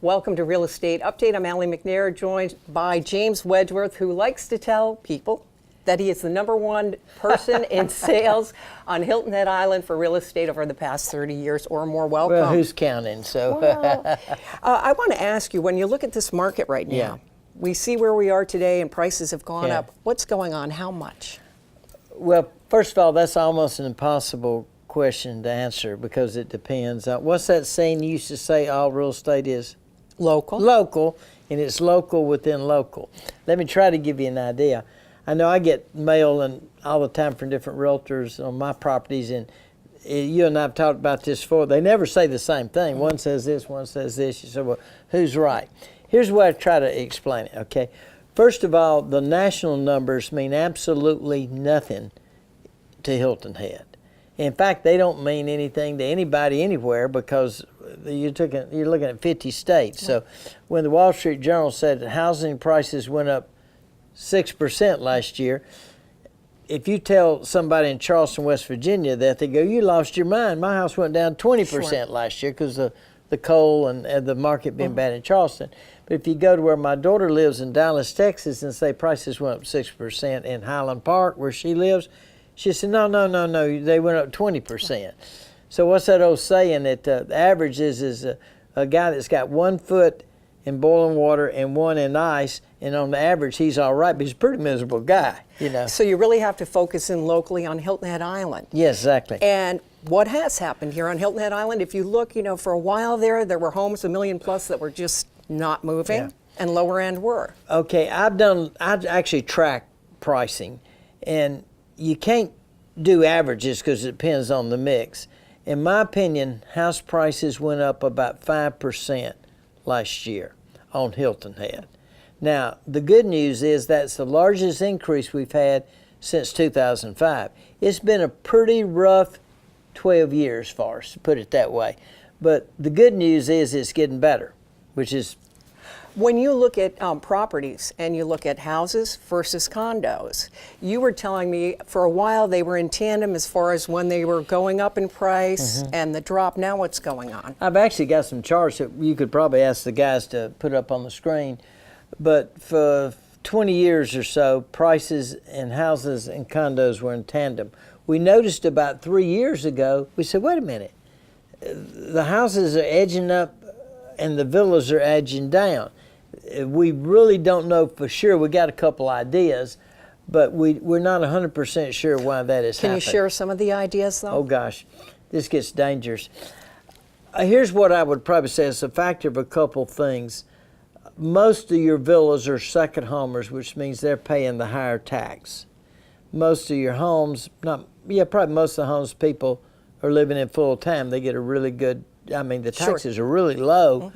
Welcome to Real Estate Update. I'm Allie McNair, joined by James Wedgeworth, who likes to tell people that he is the #1 person in sales on Hilton Head Island for real estate over the past 30 years or more. Welcome. Well, who's counting? So, well, I want to ask you, when you look at this market right now, we see where we are today and prices have gone up. What's going on? How much? Well, first of all, that's almost an impossible question to answer because it depends. What's that saying you used to say all real estate is? Local. Local, and it's local within local. Let me try to give you an idea. I know I get mail and all the time from different realtors on my properties, and you and I have talked about this before. They never say the same thing. One says this, one says this. You say, well, who's right? Here's what I try to explain it, okay? First of all, the national numbers mean absolutely nothing to Hilton Head. In fact, they don't mean anything to anybody anywhere because you're looking at 50 states. So when the Wall Street Journal said that housing prices went up 6% last year, if you tell somebody in Charleston, West Virginia that, they go, you lost your mind. My house went down 20% last year because of the coal and the market being bad in Charleston. But if you go to where my daughter lives in Dallas, Texas, and say prices went up 6% in Highland Park, where she lives, she said, no, they went up 20%. So what's that old saying that the average is a guy that's got 1 foot in boiling water and 1 in ice, and on the average he's all right, but he's a pretty miserable guy, you know. So you really have to focus in locally on Hilton Head Island. Yes, exactly. And what has happened here on Hilton Head Island, if you look, for a while there were homes, 1 million plus, that were just not moving, and lower end were. Okay, I actually track pricing, and you can't do averages because it depends on the mix. In my opinion, house prices went up about 5% last year on Hilton Head. Now, the good news is that's the largest increase we've had since 2005. It's been a pretty rough 12 years for us, to put it that way. But the good news is it's getting better, which is... When you look at properties and you look at houses versus condos, you were telling me for a while they were in tandem as far as when they were going up in price and the drop. Now what's going on? I've actually got some charts that you could probably ask the guys to put up on the screen. But for 20 years or so, prices in houses and condos were in tandem. We noticed about 3 years ago, we said, wait a minute, the houses are edging up and the villas are edging down. We really don't know for sure. We got a couple ideas, but we're not 100% sure why that is happening. Can you share some of the ideas, though? Oh, gosh, this gets dangerous. Here's what I would probably say is a factor of a couple things. Most of your villas are second homers, which means they're paying the higher tax. Most of your homes, probably most of the homes people are living in full time. They get a really good, the taxes are really low.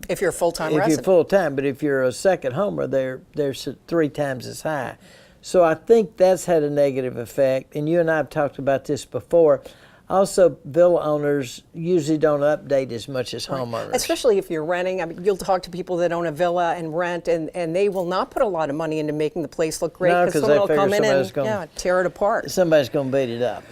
If you're a full-time resident. If you're full-time, but if you're a second homer, they're 3 times as high. So I think that's had a negative effect, and you and I have talked about this before. Also, villa owners usually don't update as much as homeowners. Especially if you're renting. You'll talk to people that own a villa and rent, and they will not put a lot of money into making the place look great because someone will come in and tear it apart. Somebody's going to beat it up,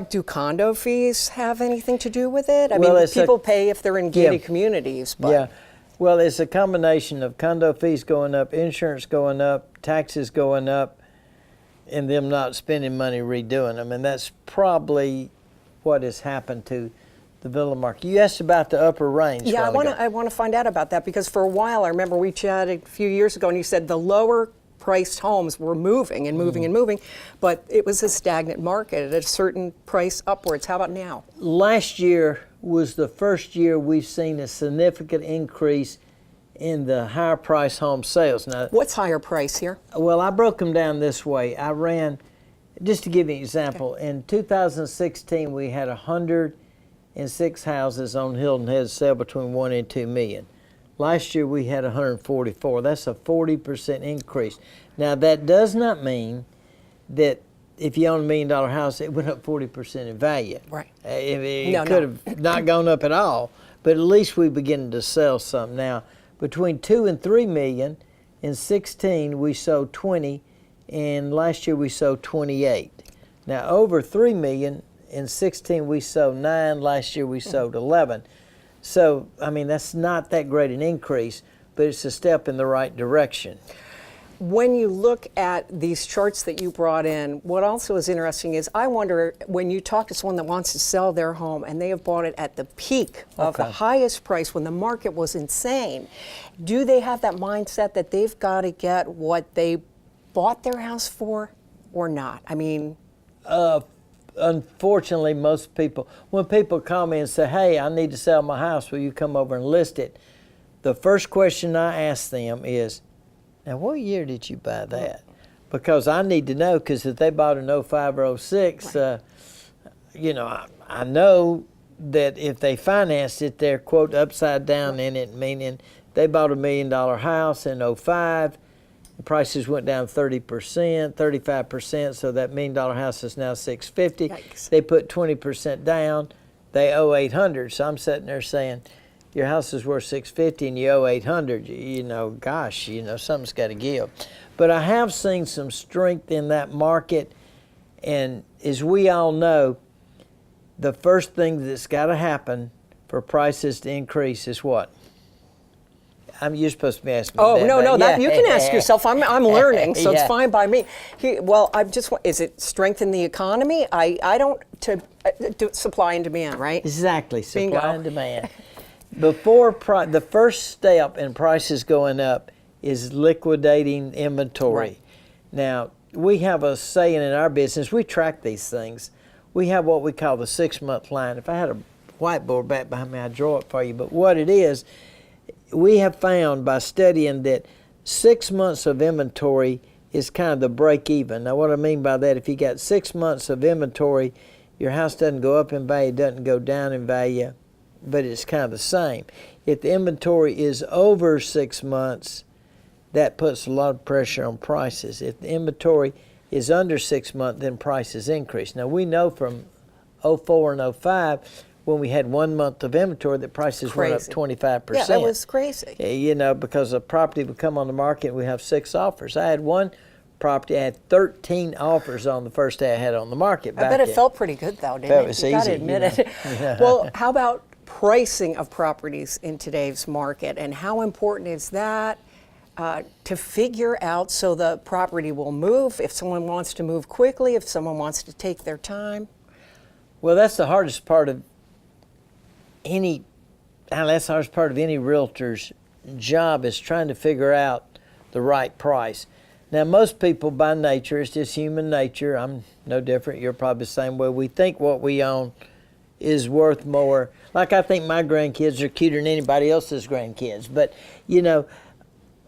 Do condo fees have anything to do with it? I mean, people pay if they're in gated communities. But well, it's a combination of condo fees going up, insurance going up, taxes going up, and them not spending money redoing them. And that's probably what has happened to the villa market. You asked about the upper range. Yeah, I want to find out about that because for a while, I remember we chatted a few years ago, and you said the lower priced homes were moving and moving and moving, but it was a stagnant market at a certain price upwards. How about now? Last year was the first year we've seen a significant increase in the higher price home sales. Now, what's higher price here? Well, I broke them down this way. I ran, just to give you an example, in 2016 we had 106 houses on Hilton Head sell between 1 and 2 million. Last year we had 144. That's a 40% increase. Now that does not mean that if you own $1 million house, it went up 40% in value. Right. It could have not gone up at all, but at least we beginning to sell some. Now, between 2 and 3 million, in 16 we sold 20, and last year we sold 28. Now, over 3 million, in 16 we sold 9, last year we sold 11. So, I mean, that's not that great an increase, but it's a step in the right direction. When you look at these charts that you brought in, what also is interesting is I wonder when you talk to someone that wants to sell their home and they have bought it at the peak of the highest price when the market was insane, do they have that mindset that they've got to get what they bought their house for or not? I mean, unfortunately, most people, when people call me and say, hey, I need to sell my house, will you come over and list it? The first question I ask them is, now, what year did you buy that? Because I need to know, because if they bought an 05 or 06, you know, I know that if they financed it, they're, quote, upside down in it, meaning they bought $1 million house in 05, the prices went down 30%, 35%, so that $1 million house is now $650. Yikes. They put 20% down, they owe $800. So I'm sitting there saying, your house is worth $650 and you owe $800. You know, gosh, you know, something's got to give. But I have seen some strength in that market, and as we all know, the first thing that's got to happen for prices to increase is what? You're supposed to be asking me that. No, that you can ask yourself. I'm learning, so it's fine by me. Well, I just want, is it strengthen the economy? I don't, to supply and demand, right? Exactly, supply Bingo. and demand. Before the first step in prices going up is liquidating inventory. Right. Now, we have a saying in our business, we track these things. We have what we call the 6-month line. If I had a whiteboard back behind me, I'd draw it for you. But what it is, we have found by studying that 6 months of inventory is kind of the break even. Now, what I mean by that, if you got 6 months of inventory, your house doesn't go up in value, doesn't go down in value, but it's kind of the same. If the inventory is over 6 months, that puts a lot of pressure on prices. If the inventory is under 6 months, then prices increase. Now, we know from 04 and 05, when we had 1 month of inventory, that prices went up 25%. Yeah, that was crazy. You know, because a property would come on the market and we have 6 offers. I had one property, I had 13 offers on the first day I had on the market. I bet it felt pretty good, though, didn't it? It was easy. You got to admit it. Well, how about pricing of properties in today's market, and how important is that to figure out so the property will move if someone wants to move quickly, if someone wants to take their time? Well, that's the hardest part of any realtor's job, is trying to figure out the right price. Now, most people by nature, it's just human nature. I'm no different. You're probably the same way. We think what we own is worth more. Like, I think my grandkids are cuter than anybody else's grandkids, but you know,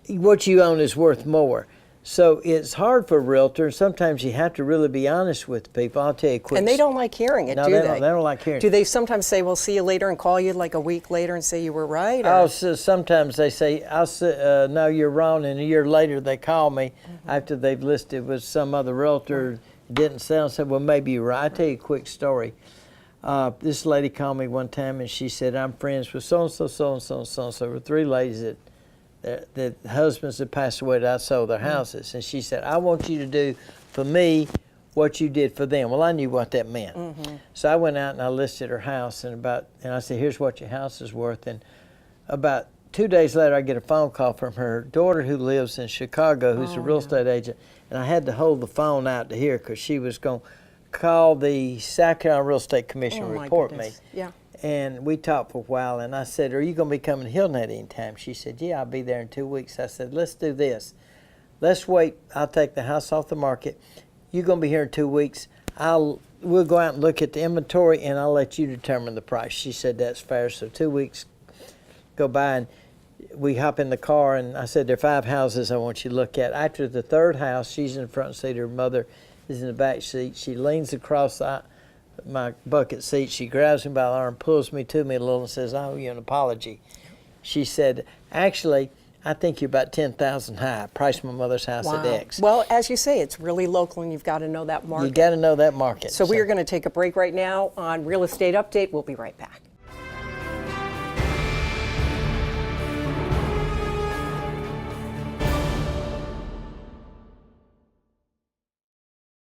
what you own is worth more. So it's hard for a realtor. Sometimes you have to really be honest with people. I'll tell you a quick. And they don't like hearing it, do they? They don't like hearing it. Do they sometimes say, "Well, see you later," and call you like a week later and say you were right? Or? Oh, so sometimes they say, "No, you're wrong," and a year later they call me after they've listed with some other realtor, didn't sell, and said, "Well, maybe you're right." I'll tell you a quick story. This lady called me one time and she said, "I'm friends with so-and-so, so-and-so, so-and-so." There were 3 ladies that husbands had passed away that I sold their houses. And she said, "I want you to do for me what you did for them." Well, I knew what that meant. So I went out and I listed her house, and I said, "Here's what your house is worth." And about 2 days later, I get a phone call from her daughter who lives in Chicago, who's a real estate agent. And I had to hold the phone out to hear, because she was going to call the South Carolina Real Estate Commission and report me. Yeah. And we talked for a while, and I said, "Are you going to be coming to Hilton at any time?" She said, "Yeah, I'll be there in 2 weeks." I said, "Let's do this. Let's wait. I'll take the house off the market. You're going to be here in 2 weeks. We'll go out and look at the inventory, and I'll let you determine the price." She said, "That's fair." So 2 weeks go by, and we hop in the car, and I said, "There are 5 houses I want you to look at." After the 3rd house, she's in the front seat. Her mother is in the back seat. She leans across my bucket seat. She grabs me by the arm, pulls me to me a little, and says, "I owe you an apology." She said, "Actually, I think you're about 10,000 high. I priced my mother's house at X." Well, as you say, it's really local, and you've got to know that market. You got to know that market. So we are going to take a break right now on Real Estate Update. We'll be right back.